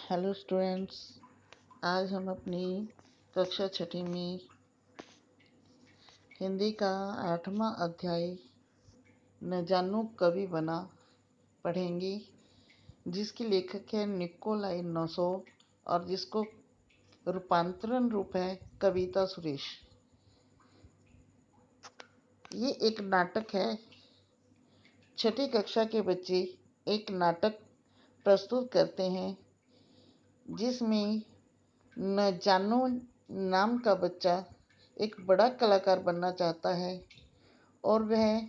Hello students. आज हम अपनी कक्षा छठी में हिंदी का 8वां अध्याय न जानू कवि बना पढ़ेंगे, जिसकी लेखक है निकोलाई नोसो और जिसको रूपांतरण रूप है कविता सुरेश। ये एक नाटक है। छठी कक्षा के बच्चे एक नाटक प्रस्तुत करते हैं जिसमें न जानू नाम का बच्चा एक बड़ा कलाकार बनना चाहता है और वह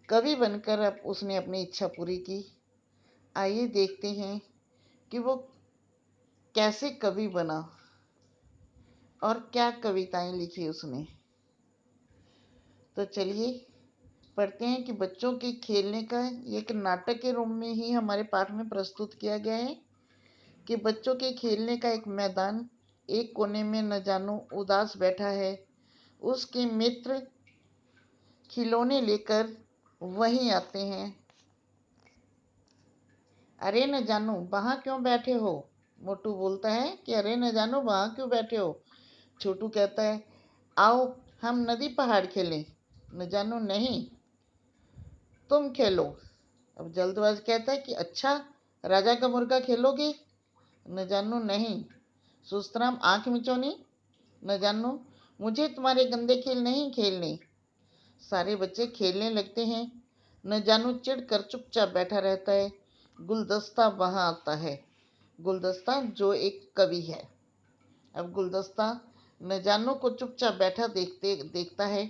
कवि बनकर अब उसने अपनी इच्छा पूरी की। आइए देखते हैं कि वो कैसे कवि बना और क्या कविताएं लिखी उसने। तो चलिए पढ़ते हैं कि बच्चों के खेलने का एक नाटक के रूप में ही हमारे पाठ में प्रस्तुत किया गया है कि बच्चों के खेलने का एक मैदान, एक कोने में न जानू उदास बैठा है। उसके मित्र खिलौने लेकर वहीं आते हैं। अरे न जानू वहां क्यों बैठे हो? मोटू बोलता है कि अरे न जानू वहां क्यों बैठे हो? छोटू कहता है आओ हम नदी पहाड़ खेलें। न जानू नहीं, तुम खेलो। अब जल्दबाज कहता है कि अच्छा राजा का मुर्गा खेलोगे? न जानू नहीं। सुस्तराम आंख मिचौनी। न जानू मुझे तुम्हारे गंदे खेल नहीं खेलने। सारे बच्चे खेलने लगते हैं। न जानू चिढ़कर चुपचाप बैठा रहता है। गुलदस्ता वहां आता है। गुलदस्ता जो एक कवि है। अब गुलदस्ता न जानू को चुपचाप बैठा देखता है।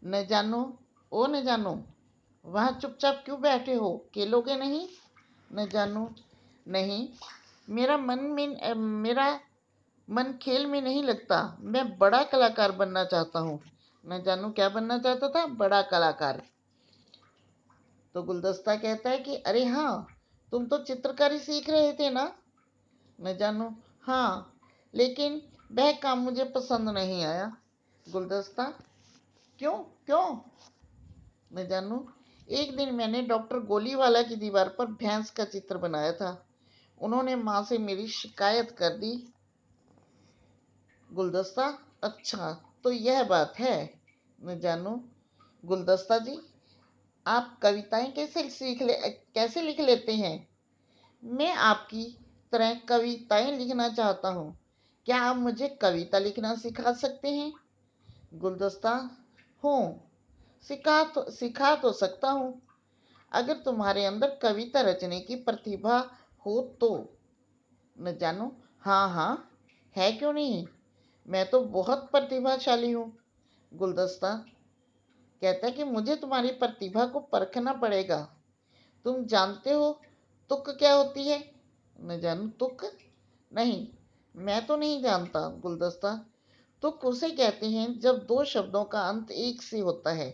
न जानू, ओ न जानू वहां चुपचाप क्यों बैठे हो? खेलोगे नहीं? न जानू नहीं, मेरा मन खेल में नहीं लगता। मैं बड़ा कलाकार बनना चाहता हूँ। न जानू क्या बनना चाहता था? बड़ा कलाकार। तो गुलदस्ता कहता है कि अरे हाँ, तुम तो चित्रकारी सीख रहे थे ना? न जानू हाँ, लेकिन वह काम मुझे पसंद नहीं आया। गुलदस्ता क्यों क्यों? न जानू एक दिन मैंने डॉक्टर गोलीवाला की दीवार पर भैंस का चित्र बनाया था। उन्होंने माँ से मेरी शिकायत कर दी। गुलदस्ता अच्छा तो यह बात है। न जानू गुलदस्ता जी, आप कविताएं कैसे लिख लेते हैं? मैं आपकी तरह कविताएं लिखना चाहता हूँ। क्या आप मुझे कविता लिखना सिखा सकते हैं? गुलदस्ता हूँ, सिखा तो सकता हूँ, अगर तुम्हारे अंदर कविता रचने की प्रतिभा हो तो। न जानू हाँ हाँ, है क्यों नहीं, मैं तो बहुत प्रतिभाशाली हूँ। गुलदस्ता कहता है कि मुझे तुम्हारी प्रतिभा को परखना पड़ेगा। तुम जानते हो तुक क्या होती है? न जानू तुक नहीं, मैं तो नहीं जानता। गुलदस्ता तुक उसे कहते हैं जब दो शब्दों का अंत एक से होता है,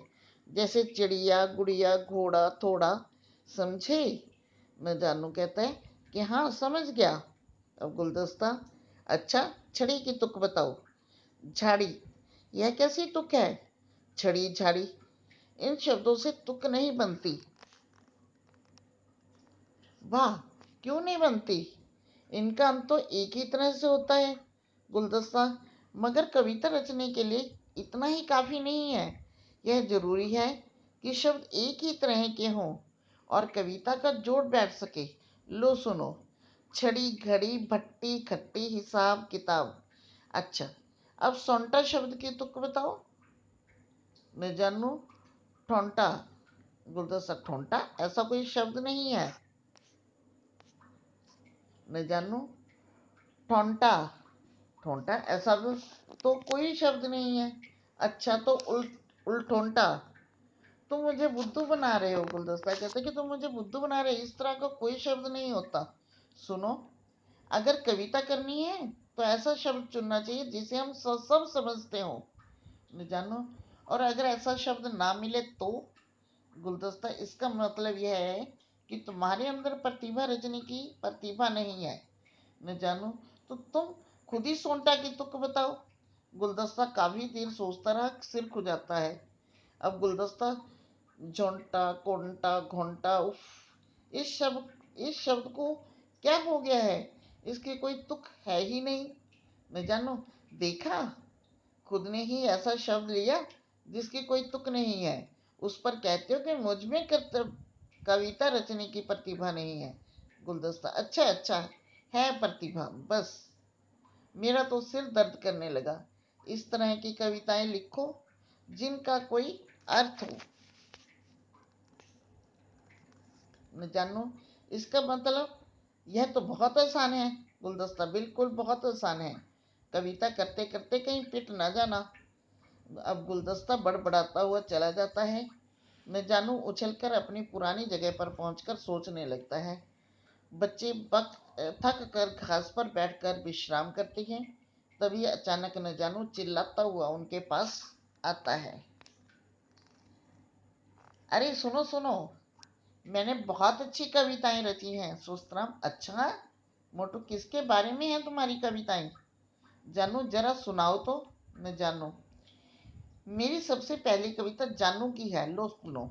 जैसे चिड़िया, गुड़िया, घोड़ा, थोड़ा। समझे? न जानू कहता है कि हाँ समझ गया। अब गुलदस्ता अच्छा छड़ी की तुक बताओ। झाड़ी, यह कैसी तुक है? छड़ी झाड़ी, इन शब्दों से तुक नहीं बनती। वाह, क्यों नहीं बनती? इनका अंत तो एक ही तरह से होता है। गुलदस्ता मगर कविता रचने के लिए इतना ही काफी नहीं है। यह जरूरी है कि शब्द एक ही तरह के हों और कविता का जोड़ बैठ सके। लो सुनो, छड़ी घड़ी भट्टी खट्टी हिसाब किताब। अच्छा, अब सोंटा शब्द की तुक बताओ। न जानू ठोंटा। गुलदस्ता ठोंटा ऐसा कोई शब्द नहीं है। न जानू ठोंटा, ठोंटा ऐसा तो कोई शब्द नहीं है। अच्छा तो उल्ठोंटा। तुम मुझे बुद्धू बना रहे हो। गुलदस्ता कहते कि तुम मुझे बुद्धू बना रहे हो, इस तरह का कोई शब्द नहीं होता। सुनो, अगर कविता करनी है तो ऐसा शब्द चुनना चाहिए जिसे हम सब समझते हो। न जानो और अगर ऐसा शब्द ना मिले तो? गुलदस्ता इसका मतलब यह है कि तुम्हारे अंदर प्रतिभा रचने की प्रतिभा नहीं है। न जानू तो तुम खुद ही सोंटा की तुक बताओ। गुलदस्ता काफी देर सोचता रहा, सिर खुजाता है। अब गुलदस्ता झोंटा कोंटा घोंटा उफ, इस शब्द को क्या हो गया है? इसकी कोई तुक है ही नहीं। न जानो, देखा, खुद ने ही ऐसा शब्द लिया जिसकी कोई तुक नहीं है, उस पर कहते हो कि मुझ में कविता रचने की प्रतिभा नहीं है। गुलदस्ता, अच्छा अच्छा, है प्रतिभा, बस मेरा तो सिर दर्द करने लगा। इस तरह की कविताएं लिखो जिनका कोई अर्थ हो। न जानो, इसका मतलब यह तो बहुत आसान है। गुलदस्ता, बिल्कुल बहुत आसान है, कविता करते करते कहीं पिट ना जाना। अब गुलदस्ता बड़बड़ाता हुआ चला जाता है। न जानू उछलकर अपनी पुरानी जगह पर पहुंचकर सोचने लगता है। बच्चे थक कर घास पर बैठकर विश्राम करते हैं। तभी अचानक न जानू चिल्लाता हुआ उनके पास आता है। अरे सुनो सुनो, मैंने बहुत अच्छी कविताएं रची हैं। सुस्तराम, अच्छा, मोटू किसके बारे में है तुम्हारी कविताएं? जानू जरा सुनाओ तो। न जानू, मेरी सबसे पहली कविता जानू की है, लो सुनो।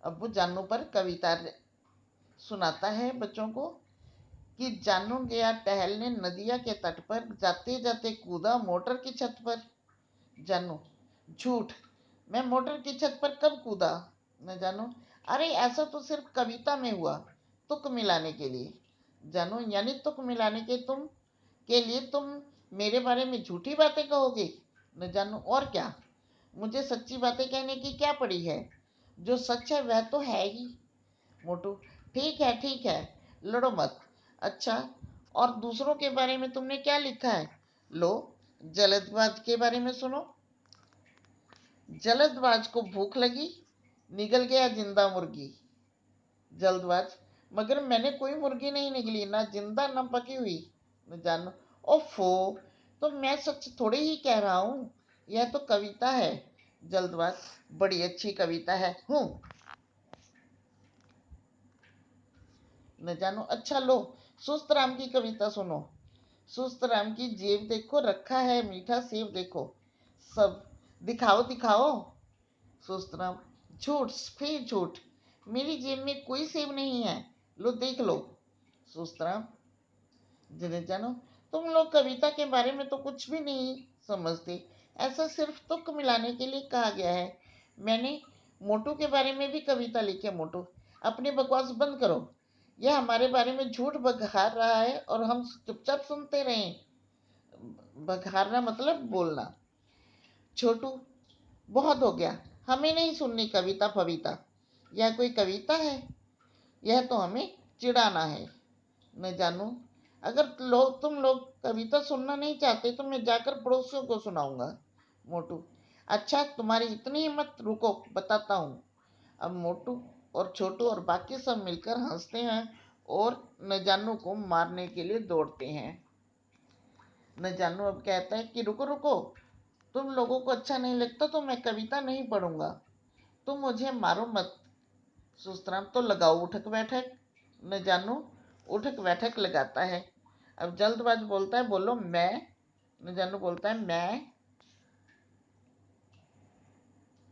अब वो जानू पर कविता सुनाता है बच्चों को कि जानू गया टहलने नदिया के तट पर, जाते जाते कूदा मोटर की छत पर। जानू, झूठ, मैं मोटर की छत पर कब कूदा? न जानू, अरे ऐसा तो सिर्फ कविता में हुआ, तुक मिलाने के लिए। जानू, यानी तुक मिलाने के लिए तुम मेरे बारे में झूठी बातें कहोगे? न जानू, और क्या, मुझे सच्ची बातें कहने की क्या पड़ी है, जो सच है वह तो है ही। मोटू, ठीक है, लड़ो मत। अच्छा, और दूसरों के बारे में तुमने क्या लिखा है? लो, जल्दबाज के बारे में सुनो। जल्दबाज को भूख लगी, निगल गया जिंदा मुर्गी। जल्दबाज, मगर मैंने कोई मुर्गी नहीं निकली, ना जिंदा ना पकी हुई। न जानो, ओफो, तो मैं सच थोड़ी ही कह रहा हूँ, यह तो कविता है। जल्दबाज, बड़ी अच्छी कविता है हूँ। न जानो, अच्छा लो, सुस्त राम की कविता सुनो। सुस्त राम की जेब देखो, रखा है मीठा सेब देखो। सब, दिखाओ दिखाओ। सुस्त राम, झूठ, फिर झूठ, मेरी जेब में कोई सेब नहीं है, लो देख लो। सुस्त राम, जने जानो, तुम लोग कविता के बारे में तो कुछ भी नहीं समझते, ऐसा सिर्फ तुक मिलाने के लिए कहा गया है। मैंने मोटू के बारे में भी कविता लिखी है। मोटू, अपनी बकवास बंद करो, यह हमारे बारे में झूठ बघार रहा है और हम चुपचाप सुनते रहें। बघारना मतलब बोलना। छोटू, बहुत हो गया, हमें नहीं सुननी कविता फविता, यह कोई कविता है? यह तो हमें चिढ़ाना है। मैं जानू, अगर तुम लोग कविता सुनना नहीं चाहते तो मैं जाकर पड़ोसियों को सुनाऊंगा। मोटू, अच्छा, तुम्हारी इतनी हिम्मत, रुको बताता हूँ। अब मोटू और छोटू और बाकी सब मिलकर हंसते हैं और न जानू को मारने के लिए दौड़ते हैं। न जानू अब कहता है कि रुको रुको, तुम लोगों को अच्छा नहीं लगता तो मैं कविता नहीं पढ़ूंगा, तुम मुझे मारो मत। सुस्तराम, तो लगाओ उठक बैठक। न जानू उठक बैठक लगाता है। अब जल्दबाज बोलता है, बोलो मैं। न जानू बोलता है, मैं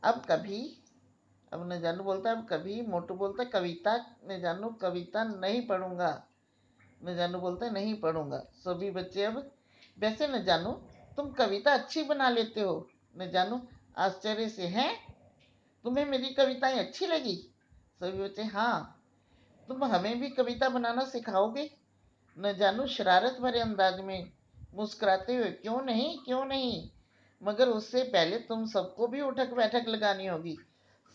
अब कभी। अब न जानू बोलता है, अब कभी। मोटू बोलता है, कविता। न जानू, कविता नहीं पढ़ूंगा। न जानू बोलता है, नहीं पढ़ूंगा। सभी बच्चे अब, वैसे न जानू तुम कविता अच्छी बना लेते हो। न जानू आश्चर्य से, हैं, तुम्हें मेरी कविताएं अच्छी लगी? सभी बच्चे, हाँ, तुम हमें भी कविता बनाना सिखाओगे? न जानू शरारत भरे अंदाज में मुस्कुराते हुए, क्यों नहीं क्यों नहीं, मगर उससे पहले तुम सबको भी उठक बैठक लगानी होगी।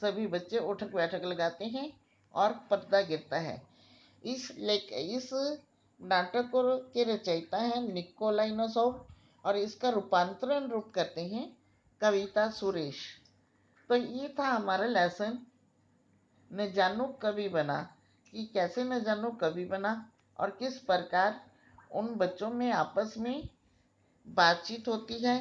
सभी बच्चे उठक बैठक लगाते हैं और पर्दा गिरता है। इस नाटक के रचयिता हैं निकोलाई नसोव और इसका रूपांतरण रूप करते हैं कविता सुरेश। तो ये था हमारा लेसन, न जानू कवि बना, कि कैसे न जानू कवि बना और किस प्रकार उन बच्चों में आपस में बातचीत होती है।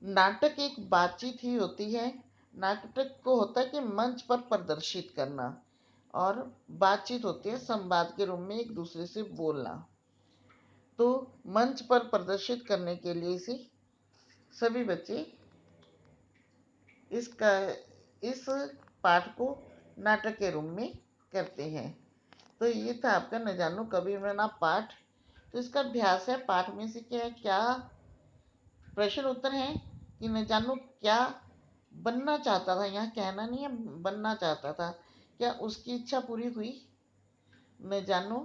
नाटक एक बातचीत ही होती है। नाटक को होता है कि मंच पर प्रदर्शित करना, और बातचीत होती है संवाद के रूप में एक दूसरे से बोलना। तो मंच पर प्रदर्शित करने के लिए इसे सभी बच्चे इसका इस पाठ को नाटक के रूप में करते हैं। तो ये था आपका न जानू कवि बना पाठ। तो इसका अभ्यास है। पाठ में से क्या क्या प्रश्न उत्तर है कि न जानू क्या बनना चाहता था, यहाँ कहना नहीं है, बनना चाहता था। क्या उसकी इच्छा पूरी हुई? न जानू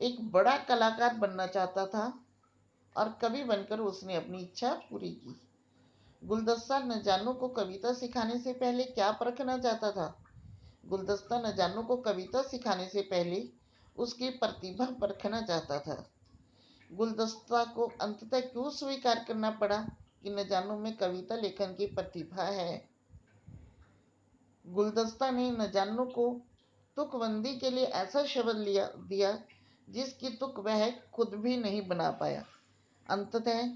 एक बड़ा कलाकार बनना चाहता था और कवि बनकर उसने अपनी इच्छा पूरी की। गुलदस्ता न जानू को कविता सिखाने से पहले क्या परखना चाहता था? गुलदस्ता न जानू को कविता सिखाने से पहले उसकी प्रतिभा परखना चाहता था। गुलदस्ता को अंततः क्यों स्वीकार करना पड़ा कि न जानू में कविता लेखन की प्रतिभा है? गुलदस्ता ने न जानू को तुकबंदी के लिए ऐसा शब्द दिया जिसकी तुक वह खुद भी नहीं बना पाया। अंततः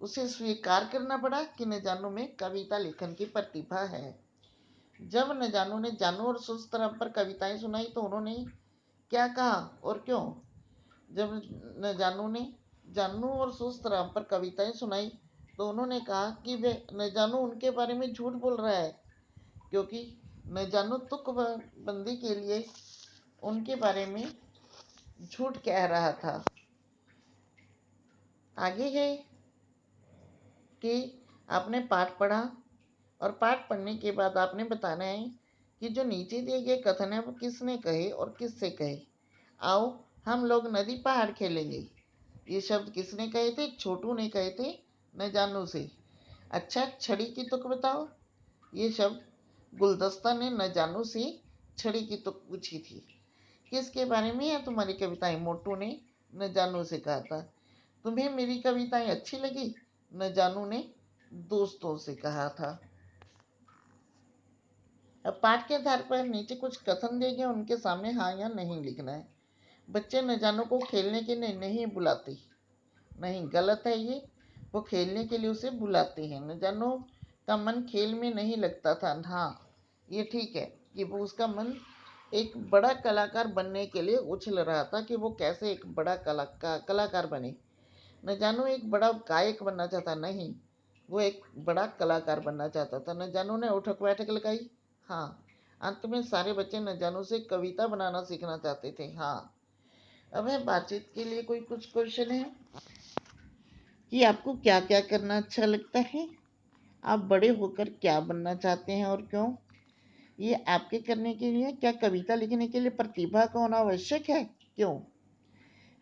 उसे स्वीकार करना पड़ा कि न जानू में कविता लेखन की प्रतिभा है। जब न जानू ने जानू और सुस्तराम पर कविताएं सुनाई तो उन्होंने क्या कहा और क्यों? जब न जानू ने जानू और सुस्तराम पर कविताएं सुनाई तो उन्होंने कहा कि वे न जानू उनके बारे में झूठ बोल रहा है, क्योंकि न जानू तुकबंदी के लिए उनके बारे में झूठ कह रहा था। आगे है कि आपने पाठ पढ़ा और पाठ पढ़ने के बाद आपने बताना है कि जो नीचे दिए गए कथन है वो किसने कहे और किससे कहे। आओ हम लोग नदी पहाड़ खेलेंगे। ये शब्द किसने कहे थे? छोटू ने कहे थे न जानू से। अच्छा, छड़ी की तुक बताओ। ये शब्द गुलदस्ता ने न जानू से छड़ी की तुक पूछी थी। किसके बारे में है तुम्हारी कविताएं? मोटू ने न जानू से कहा था। तुम्हें मेरी कविताएं अच्छी लगी? न जानू ने दोस्तों से कहा था। अब पाठ के आधार पर नीचे कुछ कथन दिए गए, उनके सामने हाँ या नहीं लिखना है। बच्चे न जानू को खेलने के लिए नहीं बुलाते। नहीं, गलत है ये। वो खेलने के लिए उसे बुलाते हैं। न जानू का मन खेल में नहीं लगता था। हाँ, ये ठीक है कि वो उसका मन एक बड़ा कलाकार बनने के लिए उछल रहा था कि वो कैसे एक बड़ा कलाकार बने। न जानू एक बड़ा गायक बनना चाहता। नहीं, वो एक बड़ा कलाकार बनना चाहता था। न जानू ने उठक बैठक लगाई। हाँ, अंत में सारे बच्चे न जानू से कविता बनाना सीखना चाहते थे। हाँ। अब है बातचीत के लिए कोई कुछ क्वेश्चन है कि आपको क्या क्या करना अच्छा लगता है, आप बड़े होकर क्या बनना चाहते हैं और क्यों, ये आपके करने के लिए, क्या कविता लिखने के लिए प्रतिभा का होना आवश्यक है, क्यों?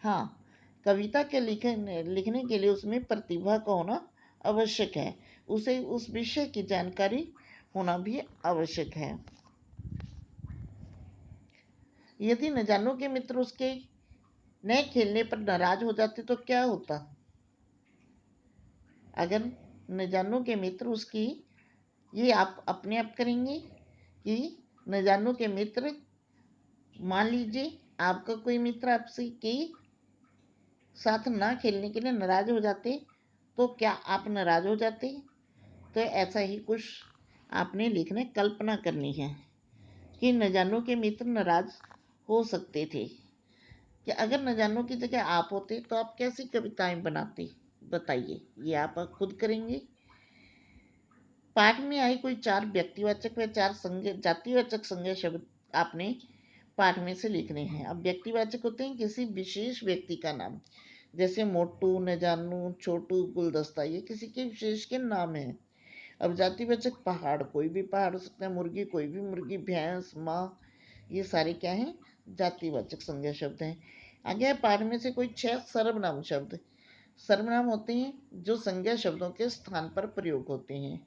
हाँ, कविता के लिखने के लिए उसमें प्रतिभा का होना आवश्यक है। उसे उस विषय की जानकारी होना भी आवश्यक है। यदि न जानो के मित्र उसके नए खेलने पर नाराज हो जाते तो क्या होता? अगर न जानो के मित्र उसकी, ये आप अपने आप करेंगे कि न जानो के मित्र, मान लीजिए आपका कोई मित्र आपसे के साथ ना खेलने के लिए नाराज हो जाते तो क्या आप नाराज हो जाते? तो ऐसा ही कुछ आपने लिखने कल्पना करनी है कि न जानो के मित्र नाराज हो सकते थे कि अगर न जानो की जगह आप होते तो आप कैसी कविताएं बनाते, बताइए। ये आप खुद करेंगे। पाठ में आई कोई 4 व्यक्तिवाचक व 4 जातिवाचक संज्ञा शब्द आपने पाठ में से लिखने हैं। अब व्यक्तिवाचक होते हैं किसी विशेष व्यक्ति का नाम, जैसे मोटू, न जानू, छोटू, गुलदस्ता, ये किसी के विशेष के नाम है। अब जातिवाचक पहाड़, कोई भी पहाड़ हो सकता है, मुर्गी कोई भी मुर्गी, भैंस, माँ, ये सारे क्या हैं? जातिवाचक संज्ञा शब्द हैं। आगे है पाठ में से कोई 6 सर्वनाम शब्द। सर्वनाम होते हैं जो संज्ञा शब्दों के स्थान पर प्रयोग होते हैं।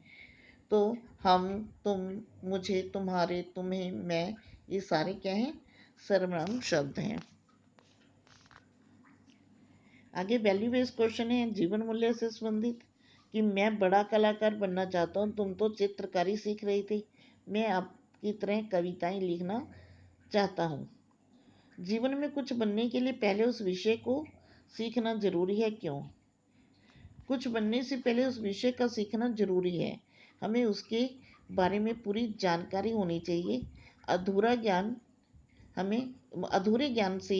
तो हम, तुम, मुझे, तुम्हारे, तुम्हें, मैं, ये सारे क्या हैं? सर्वनाम शब्द हैं। आगे वैल्यू बेस्ड क्वेश्चन है जीवन मूल्य से संबंधित कि मैं बड़ा कलाकार बनना चाहता हूँ, तुम तो चित्रकारी सीख रही थी, मैं आपकी तरह कविताएं लिखना चाहता हूँ। जीवन में कुछ बनने के लिए पहले उस विषय को सीखना जरूरी है, क्यों? कुछ बनने से पहले उस विषय का सीखना जरूरी है। हमें उसके बारे में पूरी जानकारी होनी चाहिए। अधूरा ज्ञान हमें अधूरे ज्ञान से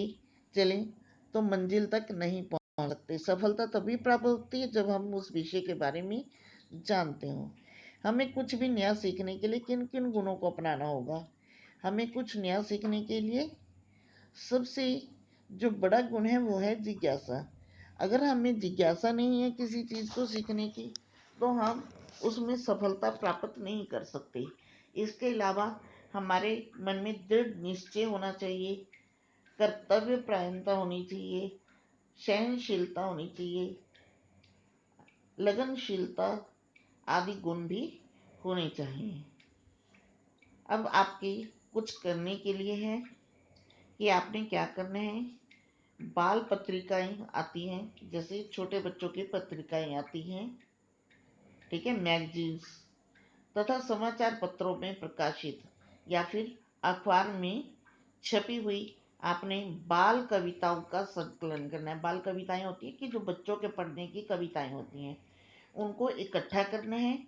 चलें तो मंजिल तक नहीं पहुंच सकते। सफलता तभी प्राप्त होती है जब हम उस विषय के बारे में जानते हों। हमें कुछ भी नया सीखने के लिए किन किन गुणों को अपनाना होगा? हमें कुछ नया सीखने के लिए सबसे जो बड़ा गुण है वो है जिज्ञासा। अगर हमें जिज्ञासा नहीं है किसी चीज़ को सीखने की, तो हम उसमें सफलता प्राप्त नहीं कर सकते। इसके अलावा हमारे मन में दृढ़ निश्चय होना चाहिए, कर्तव्य परायणता होनी चाहिए, सहनशीलता होनी चाहिए, लगनशीलता आदि गुण भी होने चाहिए। अब आपकी कुछ करने के लिए है कि आपने क्या करना है। बाल पत्रिकाएं आती हैं, जैसे छोटे बच्चों की पत्रिकाएं आती हैं, ठीक है, मैगजीन्स, तथा समाचार पत्रों में प्रकाशित या फिर अखबार में छपी हुई आपने बाल कविताओं का संकलन करना है। बाल कविताएं होती है कि जो बच्चों के पढ़ने की कविताएं होती हैं, उनको इकट्ठा करना है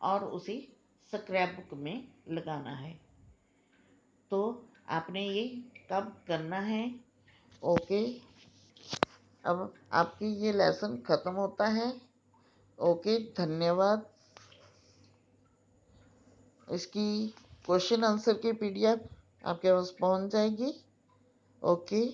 और उसे स्क्रैप बुक में लगाना है। तो आपने ये कब करना है। ओके, अब आपकी ये लेसन ख़त्म होता है। ओके, धन्यवाद। इसकी क्वेश्चन आंसर की पीडीएफ आपके पास पहुंच जाएगी। ओके।